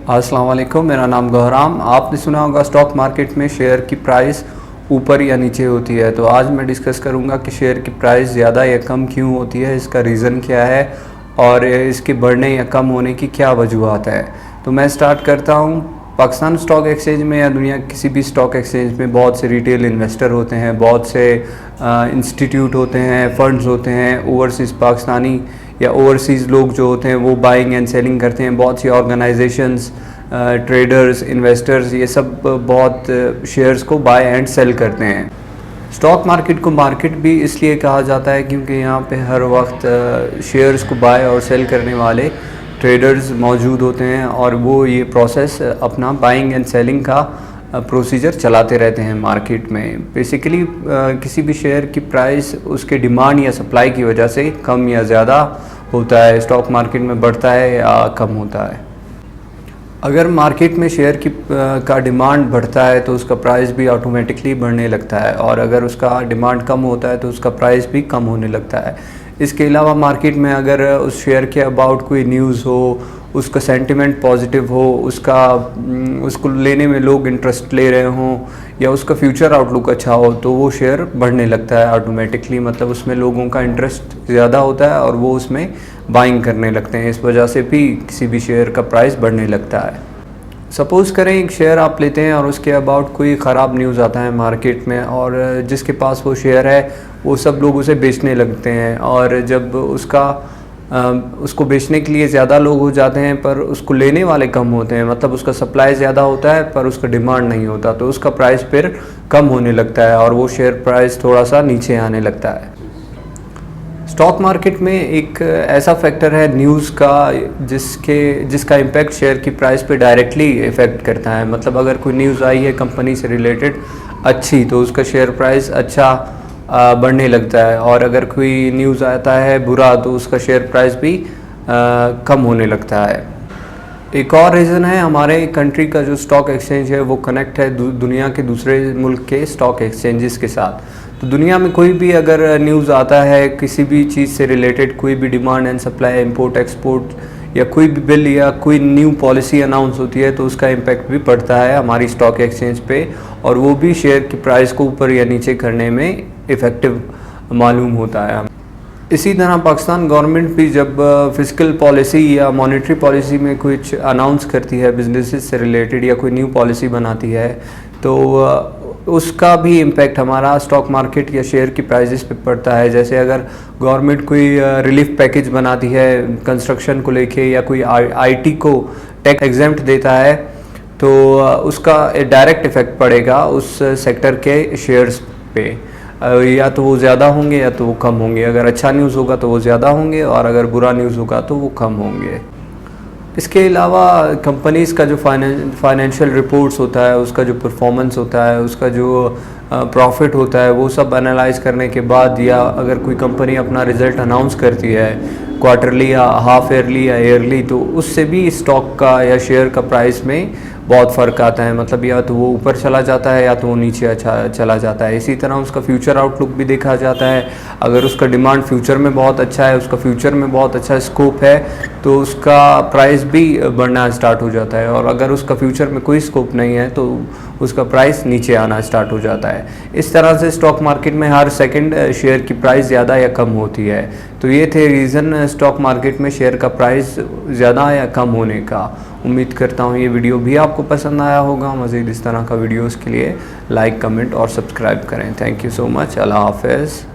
अस्सलाम वालेकुम, मेरा नाम गौहराम। आपने सुना होगा स्टॉक मार्केट में शेयर की प्राइस ऊपर या नीचे होती है। तो आज मैं डिस्कस करूंगा कि शेयर की प्राइस ज़्यादा या कम क्यों होती है, इसका रीज़न क्या है और इसके बढ़ने या कम होने की क्या वजूहत है। तो मैं स्टार्ट करता हूं। पाकिस्तान स्टॉक एक्सचेंज में या दुनिया किसी भी स्टॉक एक्सचेंज में बहुत से रिटेल इन्वेस्टर होते हैं, बहुत से इंस्टीट्यूट होते हैं, फंड्स होते हैं, ओवरसीज़ पाकिस्तानी या ओवरसीज़ लोग जो होते हैं वो बाइंग एंड सेलिंग करते हैं। बहुत सी ऑर्गेनाइजेशंस, ट्रेडर्स, इन्वेस्टर्स, ये सब बहुत शेयर्स को बाय एंड सेल करते हैं। स्टॉक मार्केट को मार्केट भी इसलिए कहा जाता है क्योंकि यहाँ पे हर वक्त शेयर्स को बाय और सेल करने वाले ट्रेडर्स मौजूद होते हैं और वो ये प्रोसेस अपना बाइंग एंड सेलिंग का प्रोसीजर चलाते रहते हैं मार्केट में। बेसिकली किसी भी शेयर की प्राइस उसके डिमांड या सप्लाई की वजह से कम या ज़्यादा होता है, स्टॉक मार्केट में बढ़ता है या कम होता है। अगर मार्केट में शेयर की का डिमांड बढ़ता है तो उसका प्राइस भी ऑटोमेटिकली बढ़ने लगता है, और अगर उसका डिमांड कम होता है तो उसका प्राइस भी कम होने लगता है। इसके अलावा मार्केट में अगर उस शेयर के अबाउट कोई न्यूज़ हो, उसका सेंटिमेंट पॉजिटिव हो, उसको लेने में लोग इंटरेस्ट ले रहे हों या उसका फ्यूचर आउटलुक अच्छा हो, तो वो शेयर बढ़ने लगता है ऑटोमेटिकली। मतलब उसमें लोगों का इंटरेस्ट ज़्यादा होता है और वो उसमें बाइंग करने लगते हैं। इस वजह से भी किसी भी शेयर का प्राइस बढ़ने लगता है। सपोज़ करें एक शेयर आप लेते हैं और उसके अबाउट कोई ख़राब न्यूज़ आता है मार्केट में, और जिसके पास वो शेयर है वो सब लोग उसे बेचने लगते हैं, और जब उसको बेचने के लिए ज़्यादा लोग हो जाते हैं पर उसको लेने वाले कम होते हैं, मतलब उसका सप्लाई ज़्यादा होता है पर उसका डिमांड नहीं होता, तो उसका प्राइस फिर कम होने लगता है और वो शेयर प्राइस थोड़ा सा नीचे आने लगता है। स्टॉक मार्केट में एक ऐसा फैक्टर है न्यूज़ का जिसका इम्पैक्ट शेयर की प्राइस पे डायरेक्टली इफ़ेक्ट करता है। मतलब अगर कोई न्यूज़ आई है कंपनी से रिलेटेड अच्छी, तो उसका शेयर प्राइस अच्छा बढ़ने लगता है, और अगर कोई न्यूज़ आता है बुरा तो उसका शेयर प्राइस भी कम होने लगता है। एक और रीज़न है, हमारे कंट्री का जो स्टॉक एक्सचेंज है वो कनेक्ट है दुनिया के दूसरे मुल्क के स्टॉक एक्सचेंजेस के साथ। तो दुनिया में कोई भी अगर न्यूज़ आता है किसी भी चीज़ से रिलेटेड, कोई भी demand and supply, import export या कोई भी बिल या कोई न्यू पॉलिसी अनाउंस होती है, तो उसका इम्पैक्ट भी पड़ता है हमारी स्टॉक एक्सचेंज पे, और वो भी शेयर की प्राइस को ऊपर या नीचे करने में इफ़ेक्टिव मालूम होता है। इसी तरह पाकिस्तान गवर्नमेंट भी जब फिजिकल पॉलिसी या मॉनेटरी पॉलिसी में कुछ अनाउंस करती है बिजनेसेस से रिलेटेड या कोई न्यू पॉलिसी बनाती है, तो उसका भी इम्पैक्ट हमारा स्टॉक मार्केट या शेयर की प्राइसेस पे पड़ता है। जैसे अगर गवर्नमेंट कोई रिलीफ पैकेज बनाती है कंस्ट्रक्शन को लेके, या कोई आईटी को टैक्स एग्जेम्प्ट देता है, तो उसका डायरेक्ट इफ़ेक्ट पड़ेगा उस सेक्टर के शेयर्स पे। या तो वो ज़्यादा होंगे या तो वो कम होंगे। अगर अच्छा न्यूज़ होगा तो वो ज़्यादा होंगे, और अगर बुरा न्यूज़ होगा तो वो कम होंगे। इसके अलावा कंपनीज़ का जो फाइनेंशियल रिपोर्ट्स होता है, उसका जो परफॉर्मेंस होता है, उसका जो प्रॉफिट होता है, वो सब एनालाइज करने के बाद, या अगर कोई कंपनी अपना रिज़ल्ट अनाउंस करती है क्वार्टरली या हाफ ईयरली या ईयरली, तो उससे भी स्टॉक का या शेयर का प्राइस में बहुत फ़र्क आता है। मतलब या तो वो ऊपर चला जाता है या तो वो नीचे अच्छा चला जाता है। इसी तरह उसका फ्यूचर आउटलुक भी देखा जाता है। अगर उसका डिमांड फ्यूचर में बहुत अच्छा है, उसका फ्यूचर में बहुत अच्छा स्कोप है, तो उसका प्राइस भी बढ़ना स्टार्ट हो जाता है, और अगर उसका फ्यूचर में कोई स्कोप नहीं है तो उसका प्राइस नीचे आना स्टार्ट हो जाता है। इस तरह से स्टॉक मार्केट में हर सेकंड शेयर की प्राइस ज़्यादा या कम होती है। तो ये थे रीज़न स्टॉक मार्केट में शेयर का प्राइस ज़्यादा या कम होने का। उम्मीद करता हूँ ये वीडियो भी आपको पसंद आया होगा। मज़ीद इस तरह का वीडियोज़ के लिए लाइक, कमेंट और सब्सक्राइब करें। Thank you so much. अल्लाह हाफ़िज़।